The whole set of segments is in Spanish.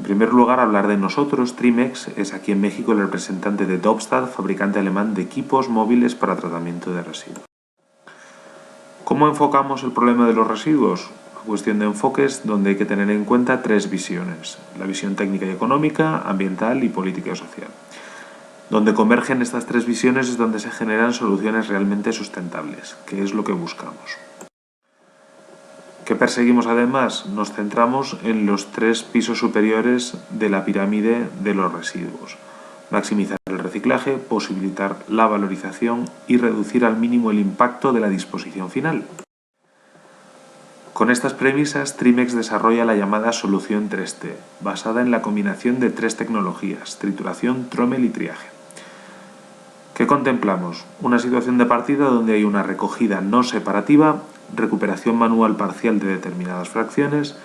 En primer lugar, hablar de nosotros. Trimex es aquí en México el representante de Doppstadt, fabricante alemán de equipos móviles para tratamiento de residuos. ¿Cómo enfocamos el problema de los residuos? Una cuestión de enfoques donde hay que tener en cuenta tres visiones: la visión técnica y económica, ambiental y política y social. Donde convergen estas tres visiones es donde se generan soluciones realmente sustentables, que es lo que buscamos. ¿Qué perseguimos además? Nos centramos en los tres pisos superiores de la pirámide de los residuos: maximizar el reciclaje, posibilitar la valorización y reducir al mínimo el impacto de la disposición final. Con estas premisas, Trimex desarrolla la llamada solución 3T, basada en la combinación de tres tecnologías: trituración, trommel y triaje. ¿Qué contemplamos? Una situación de partida donde hay una recogida no separativa, recuperación manual parcial de determinadas fracciones,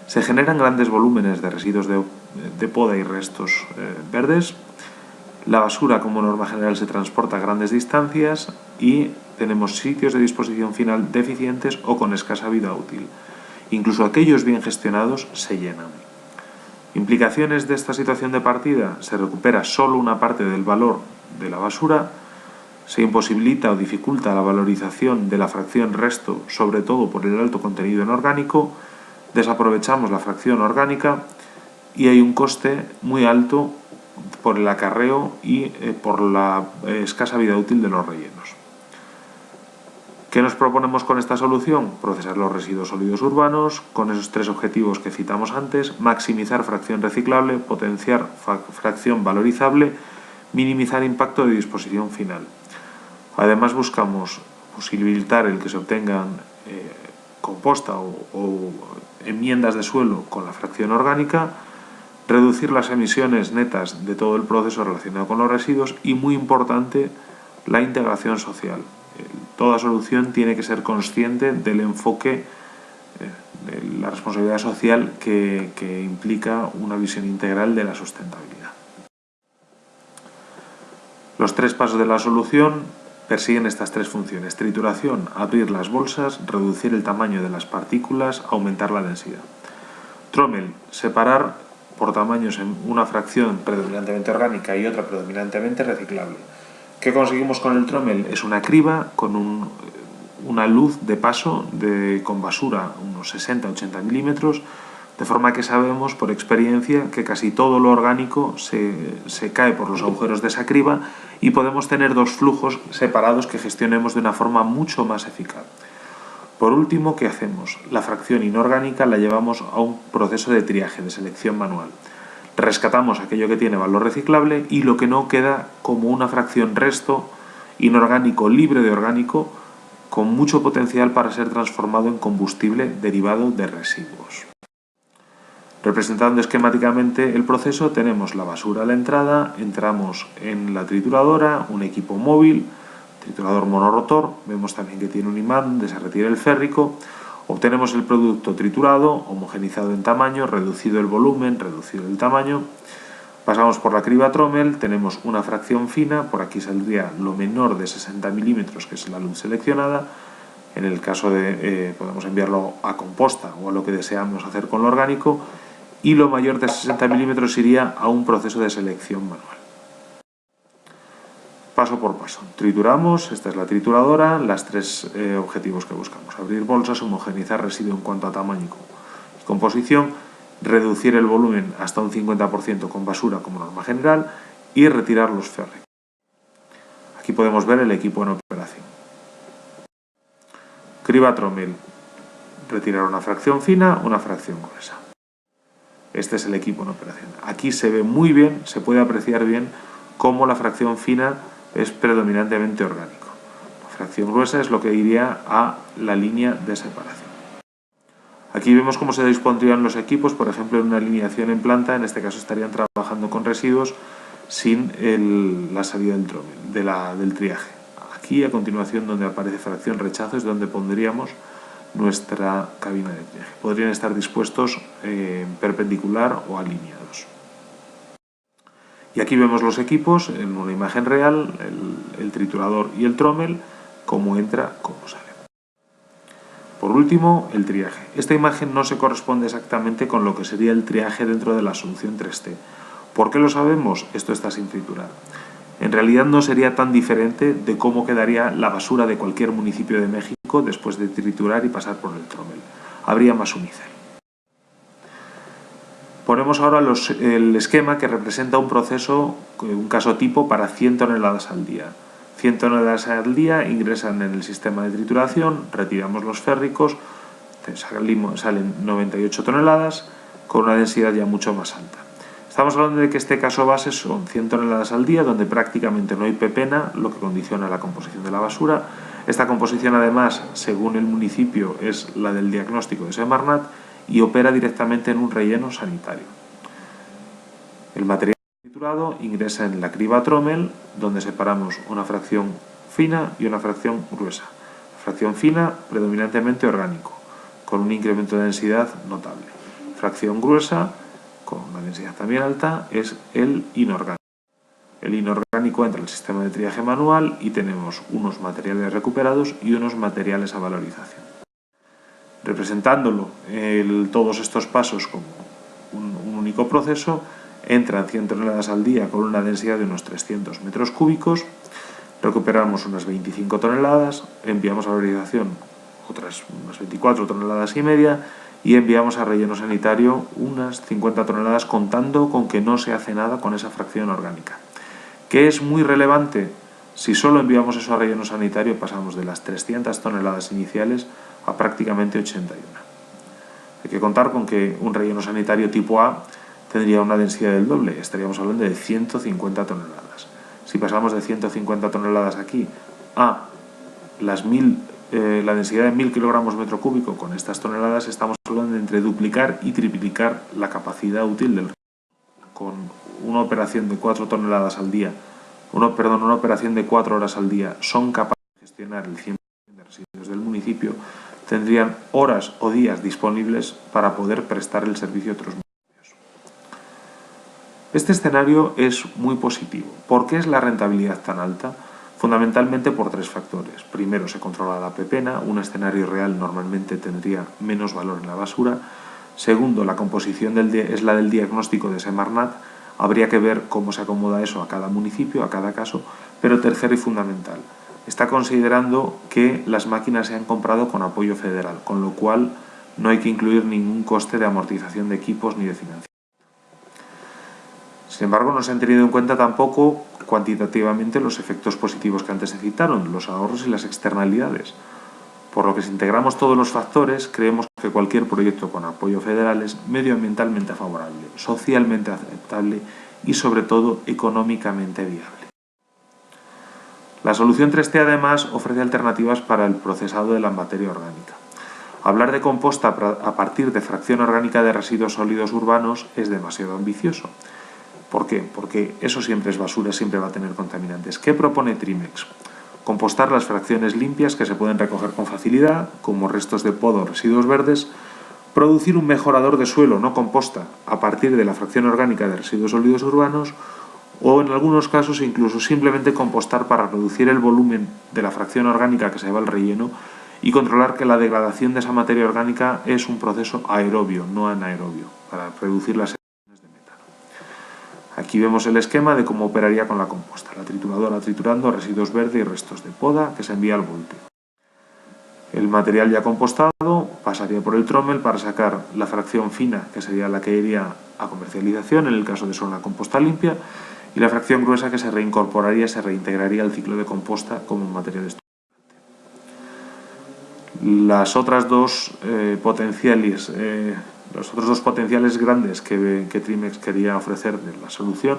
se generan grandes volúmenes de residuos de poda y restos verdes, la basura como norma general se transporta a grandes distancias y tenemos sitios de disposición final deficientes o con escasa vida útil. Incluso aquellos bien gestionados se llenan. Implicaciones de esta situación de partida: se recupera solo una parte del valor de la basura, se imposibilita o dificulta la valorización de la fracción resto, sobre todo por el alto contenido en orgánico, desaprovechamos la fracción orgánica y hay un coste muy alto por el acarreo y por la escasa vida útil de los rellenos. ¿Qué nos proponemos con esta solución? Procesar los residuos sólidos urbanos con esos tres objetivos que citamos antes: maximizar fracción reciclable, potenciar fracción valorizable, minimizar impacto de disposición final. Además, buscamos posibilitar el que se obtengan composta o enmiendas de suelo con la fracción orgánica, reducir las emisiones netas de todo el proceso relacionado con los residuos y, muy importante, la integración social. Toda solución tiene que ser consciente del enfoque de la responsabilidad social que implica una visión integral de la sustentabilidad. Los tres pasos de la solución persiguen estas tres funciones: trituración, abrir las bolsas, reducir el tamaño de las partículas, aumentar la densidad. Trommel, separar por tamaños en una fracción predominantemente orgánica y otra predominantemente reciclable. ¿Qué conseguimos con el trommel? Es una criba con una luz de paso con basura unos 60-80 milímetros, de forma que sabemos por experiencia que casi todo lo orgánico se cae por los agujeros de esa criba y podemos tener dos flujos separados que gestionemos de una forma mucho más eficaz. Por último, ¿qué hacemos? La fracción inorgánica la llevamos a un proceso de triaje, de selección manual. Rescatamos aquello que tiene valor reciclable y lo que no queda como una fracción resto inorgánico libre de orgánico, con mucho potencial para ser transformado en combustible derivado de residuos. Representando esquemáticamente el proceso, tenemos la basura a la entrada, entramos en la trituradora, un equipo móvil, triturador monorotor, vemos también que tiene un imán donde se retira el férrico, obtenemos el producto triturado, homogenizado en tamaño, reducido el volumen, reducido el tamaño, pasamos por la criba trommel, tenemos una fracción fina, por aquí saldría lo menor de 60 milímetros, que es la luz seleccionada. En el caso de podemos enviarlo a composta o a lo que deseamos hacer con lo orgánico, y lo mayor de 60 milímetros iría a un proceso de selección manual. Paso por paso. Trituramos, esta es la trituradora, los tres objetivos que buscamos: abrir bolsas, homogeneizar residuo en cuanto a tamaño y composición, reducir el volumen hasta un 50% con basura como norma general y retirar los férricos. Aquí podemos ver el equipo en operación. Criba trommel, retirar una fracción fina, una fracción gruesa. Este es el equipo en operación. Aquí se ve muy bien, se puede apreciar bien cómo la fracción fina es predominantemente orgánico. La fracción gruesa es lo que iría a la línea de separación. Aquí vemos cómo se dispondrían los equipos, por ejemplo, en una alineación en planta. En este caso estarían trabajando con residuos sin la salida del trommel, del triaje. Aquí, a continuación, donde aparece fracción rechazo, es donde pondríamos nuestra cabina de triaje. Podrían estar dispuestos perpendicular o alineados. Y aquí vemos los equipos en una imagen real, el triturador y el trommel, cómo entra, cómo sale. Por último, el triaje. Esta imagen no se corresponde exactamente con lo que sería el triaje dentro de la solución 3T. ¿Por qué lo sabemos? Esto está sin triturar. En realidad no sería tan diferente de cómo quedaría la basura de cualquier municipio de México después de triturar y pasar por el tromel. Habría más unicel. Ponemos ahora el esquema que representa un proceso, un caso tipo para 100 toneladas al día. 100 toneladas al día ingresan en el sistema de trituración, retiramos los férricos, salen 98 toneladas con una densidad ya mucho más alta. Estamos hablando de que este caso base son 100 toneladas al día, donde prácticamente no hay pepena, lo que condiciona la composición de la basura. Esta composición, además, según el municipio, es la del diagnóstico de Semarnat y opera directamente en un relleno sanitario. El material triturado ingresa en la criba Trommel, donde separamos una fracción fina y una fracción gruesa. La fracción fina, predominantemente orgánico, con un incremento de densidad notable. Fracción gruesa, con una densidad también alta, es el inorgánico. El inorgánico entra al sistema de triaje manual y tenemos unos materiales recuperados y unos materiales a valorización. Representándolo todos estos pasos como un único proceso, entran 100 toneladas al día con una densidad de unos 300 metros cúbicos, recuperamos unas 25 toneladas, enviamos a valorización otras unas 24 toneladas y media y enviamos a relleno sanitario unas 50 toneladas, contando con que no se hace nada con esa fracción orgánica. ¿Qué es muy relevante? Si solo enviamos eso a relleno sanitario, pasamos de las 300 toneladas iniciales a prácticamente 81. Hay que contar con que un relleno sanitario tipo A tendría una densidad del doble, estaríamos hablando de 150 toneladas. Si pasamos de 150 toneladas aquí a la densidad de 1000 kilogramos metro cúbico con estas toneladas, estamos hablando de entre duplicar y triplicar la capacidad útil del relleno. Con una operación de 4 toneladas al día, una operación de 4 horas al día, son capaces de gestionar el 100% de residuos del municipio, tendrían horas o días disponibles para poder prestar el servicio a otros municipios. Este escenario es muy positivo. ¿Por qué es la rentabilidad tan alta? Fundamentalmente por tres factores. Primero, se controla la pepena, un escenario real normalmente tendría menos valor en la basura. Segundo, la composición es la del diagnóstico de Semarnat, habría que ver cómo se acomoda eso a cada municipio, a cada caso. Pero tercero y fundamental, está considerando que las máquinas se han comprado con apoyo federal, con lo cual no hay que incluir ningún coste de amortización de equipos ni de financiación. Sin embargo, no se han tenido en cuenta tampoco cuantitativamente los efectos positivos que antes se citaron, los ahorros y las externalidades. Por lo que si integramos todos los factores, creemos que cualquier proyecto con apoyo federal es medioambientalmente favorable, socialmente aceptable y sobre todo económicamente viable. La solución 3T además ofrece alternativas para el procesado de la materia orgánica. Hablar de composta a partir de fracción orgánica de residuos sólidos urbanos es demasiado ambicioso. ¿Por qué? Porque eso siempre es basura, siempre va a tener contaminantes. ¿Qué propone Trimex? Compostar las fracciones limpias que se pueden recoger con facilidad, como restos de poda o residuos verdes, producir un mejorador de suelo, no composta, a partir de la fracción orgánica de residuos sólidos urbanos, o en algunos casos incluso simplemente compostar para reducir el volumen de la fracción orgánica que se va al relleno y controlar que la degradación de esa materia orgánica es un proceso aerobio, no anaerobio, para reducir las emisiones de metano. Aquí vemos el esquema de cómo operaría con la composta. La trituradora triturando residuos verdes y restos de poda que se envía al volteo. El material ya compostado pasaría por el trommel para sacar la fracción fina, que sería la que iría a comercialización, en el caso de ser una composta limpia, y la fracción gruesa que se reincorporaría, se reintegraría al ciclo de composta como un material estructurante. Los otros dos potenciales grandes que Trimex quería ofrecer de la solución: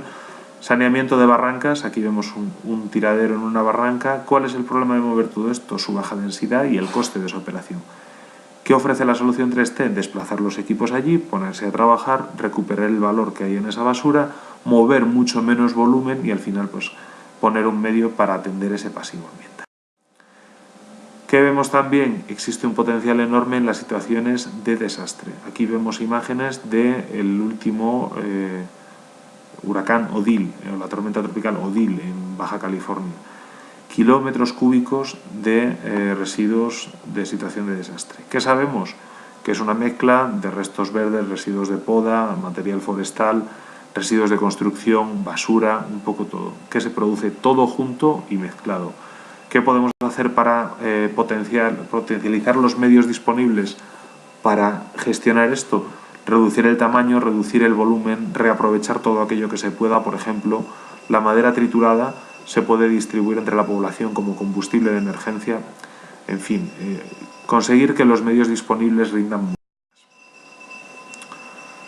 saneamiento de barrancas. Aquí vemos un tiradero en una barranca. ¿Cuál es el problema de mover todo esto? Su baja densidad y el coste de su operación. ¿Qué ofrece la solución 3T? Desplazar los equipos allí, ponerse a trabajar, recuperar el valor que hay en esa basura, mover mucho menos volumen y al final pues poner un medio para atender ese pasivo ambiental. ¿Qué vemos también? Existe un potencial enorme en las situaciones de desastre. Aquí vemos imágenes del último huracán Odile, o la tormenta tropical Odile en Baja California. kilómetros cúbicos de residuos de situación de desastre. ¿Qué sabemos? Que es una mezcla de restos verdes, residuos de poda, material forestal, residuos de construcción, basura, un poco todo, que se produce todo junto y mezclado. ¿Qué podemos hacer para potencializar los medios disponibles para gestionar esto? Reducir el tamaño, reducir el volumen, reaprovechar todo aquello que se pueda. Por ejemplo, la madera triturada se puede distribuir entre la población como combustible de emergencia. En fin, conseguir que los medios disponibles rindan más.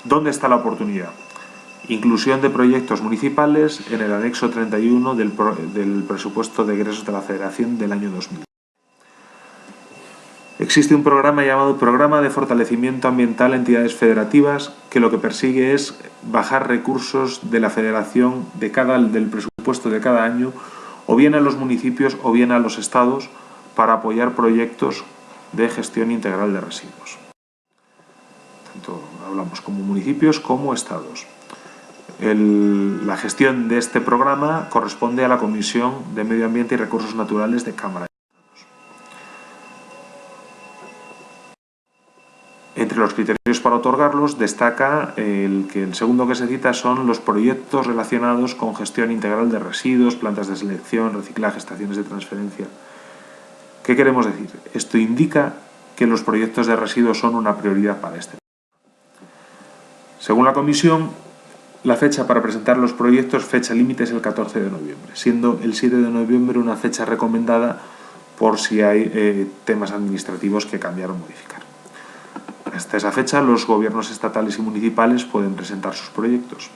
¿Dónde está la oportunidad? Inclusión de proyectos municipales en el anexo 31 del presupuesto de egresos de la Federación del año 2000. Existe un programa llamado Programa de Fortalecimiento Ambiental a Entidades Federativas, que lo que persigue es bajar recursos de la Federación del presupuesto de cada año, o bien a los municipios o bien a los estados, para apoyar proyectos de gestión integral de residuos. Tanto hablamos como municipios como estados. La gestión de este programa corresponde a la Comisión de Medio Ambiente y Recursos Naturales de Cámara. Entre los criterios para otorgarlos destaca el segundo que se cita son los proyectos relacionados con gestión integral de residuos, plantas de selección, reciclaje, estaciones de transferencia. ¿Qué queremos decir? Esto indica que los proyectos de residuos son una prioridad para este. Según la Comisión, la fecha para presentar los proyectos, fecha límite, es el 14 de noviembre, siendo el 7 de noviembre una fecha recomendada por si hay temas administrativos que cambiar o modificar. Hasta esa fecha, los gobiernos estatales y municipales pueden presentar sus proyectos.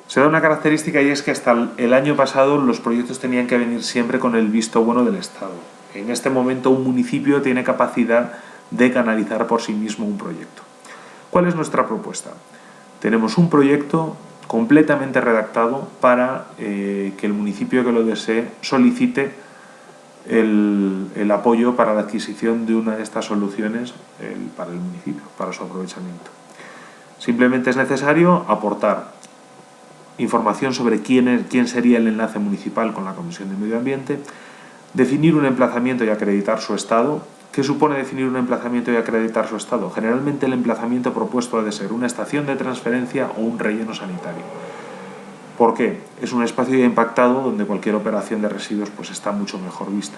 Se da una característica, y es que hasta el año pasado los proyectos tenían que venir siempre con el visto bueno del Estado. En este momento un municipio tiene capacidad de canalizar por sí mismo un proyecto. ¿Cuál es nuestra propuesta? Tenemos un proyecto completamente redactado para que el municipio que lo desee solicite el apoyo para la adquisición de una de estas soluciones para el municipio, para su aprovechamiento. Simplemente es necesario aportar información sobre quién sería el enlace municipal con la Comisión de Medio Ambiente, definir un emplazamiento y acreditar su estado. ¿Qué supone definir un emplazamiento y acreditar su estado? Generalmente el emplazamiento propuesto ha de ser una estación de transferencia o un relleno sanitario. ¿Por qué? Es un espacio ya impactado donde cualquier operación de residuos pues está mucho mejor vista.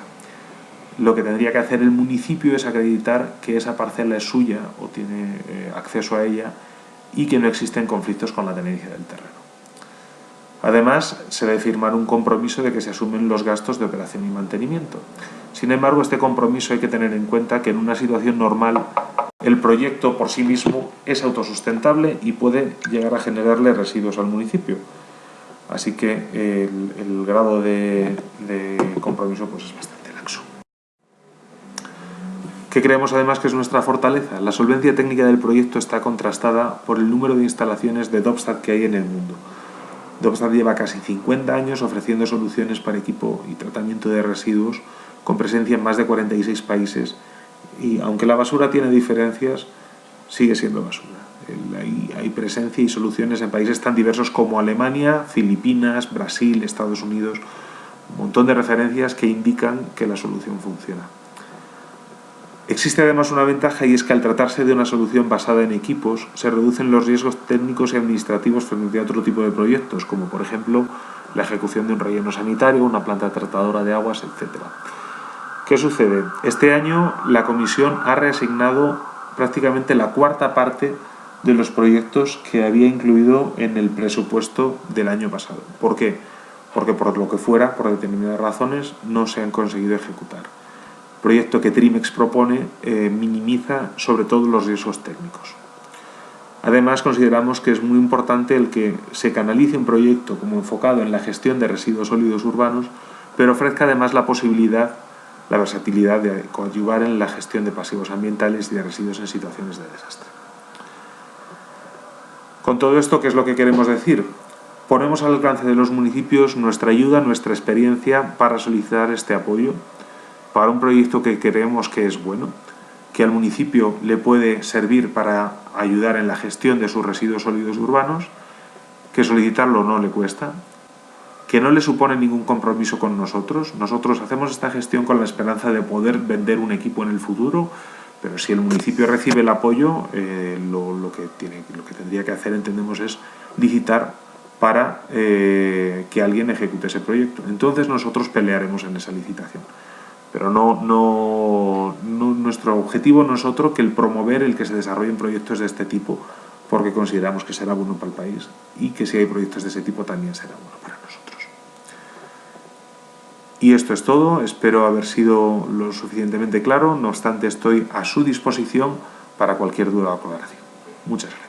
Lo que tendría que hacer el municipio es acreditar que esa parcela es suya o tiene acceso a ella y que no existen conflictos con la tenencia del terreno. Además, se debe firmar un compromiso de que se asumen los gastos de operación y mantenimiento. Sin embargo, este compromiso hay que tener en cuenta que en una situación normal el proyecto por sí mismo es autosustentable y puede llegar a generarle residuos al municipio. Así que el grado de compromiso pues es bastante laxo. ¿Qué creemos además que es nuestra fortaleza? La solvencia técnica del proyecto está contrastada por el número de instalaciones de Doppstadt que hay en el mundo. Doppstadt lleva casi 50 años ofreciendo soluciones para equipo y tratamiento de residuos, con presencia en más de 46 países, y aunque la basura tiene diferencias, sigue siendo basura. Hay presencia y soluciones en países tan diversos como Alemania, Filipinas, Brasil, Estados Unidos, un montón de referencias que indican que la solución funciona. Existe además una ventaja, y es que al tratarse de una solución basada en equipos, se reducen los riesgos técnicos y administrativos frente a otro tipo de proyectos, como por ejemplo la ejecución de un relleno sanitario, una planta tratadora de aguas, etc. ¿Qué sucede? Este año la Comisión ha reasignado prácticamente la cuarta parte de los proyectos que había incluido en el presupuesto del año pasado. ¿Por qué? Porque por lo que fuera, por determinadas razones, no se han conseguido ejecutar. El proyecto que Trimex propone minimiza sobre todo los riesgos técnicos. Además, consideramos que es muy importante el que se canalice un proyecto como enfocado en la gestión de residuos sólidos urbanos, pero ofrezca además la posibilidad, la versatilidad de coadyuvar en la gestión de pasivos ambientales y de residuos en situaciones de desastre. Con todo esto, ¿qué es lo que queremos decir? Ponemos al alcance de los municipios nuestra ayuda, nuestra experiencia para solicitar este apoyo para un proyecto que creemos que es bueno, que al municipio le puede servir para ayudar en la gestión de sus residuos sólidos urbanos, que solicitarlo no le cuesta, que no le supone ningún compromiso con nosotros. Nosotros hacemos esta gestión con la esperanza de poder vender un equipo en el futuro, pero si el municipio recibe el apoyo, lo que tendría que hacer, entendemos, es licitar para que alguien ejecute ese proyecto. Entonces nosotros pelearemos en esa licitación. Pero nuestro objetivo no es otro que el promover el que se desarrollen proyectos de este tipo, porque consideramos que será bueno para el país y que si hay proyectos de ese tipo también será bueno para nosotros. Y esto es todo, espero haber sido lo suficientemente claro, no obstante estoy a su disposición para cualquier duda o aclaración. Muchas gracias.